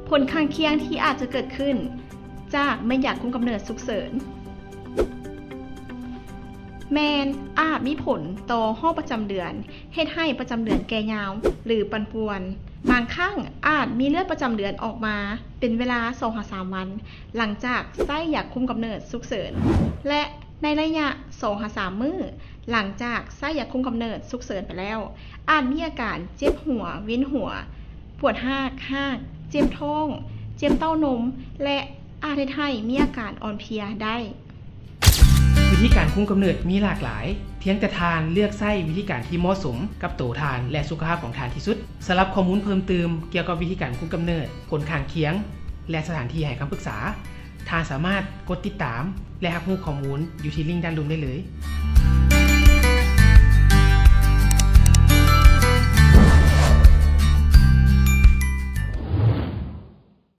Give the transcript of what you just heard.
ผลข้างเคียงที่อาจจะเกิดขึ้นจากไม่อยากคุมกำเนิดฉุกเฉินแมนอาจมีผลต่อห้องประจำเดือนเฮ็ดให้ประจำเดือนแก่ยาวหรือปั่นป่วนบางครั้งอาจมีเลือดประจำเดือนออกมาเป็นเวลา 2-3 วันหลังจากใช้ยาคุมกำเนิดฉุกเฉินและในระยะ 2-3 มื้อหลังจากใช้ยาคุมกำเนิดฉุกเฉินไปแล้วอาจมีอาการเจ็บหัวเวียนหัวปวดหากเจ็บท้องเจ็บเต้านมและอาจให้มีอาการอ่อนเพลียได้วิธีการคุมกำเนิดมีหลากหลายเพียงแต่ทานเลือกใช้วิธีการที่เหมาะสมกับตัวทานและสุขภาพของทานที่สุดสำหรับข้อมูลเพิ่มเติมเกี่ยวกับวิธีการคุมกำเนิดผลข้างเคียงและสถานที่ให้คำปรึกษาทานสามารถกดติดตามและรับรู้ข้อมูลอยู่ที่ลิงก์ด้านล่างได้เลย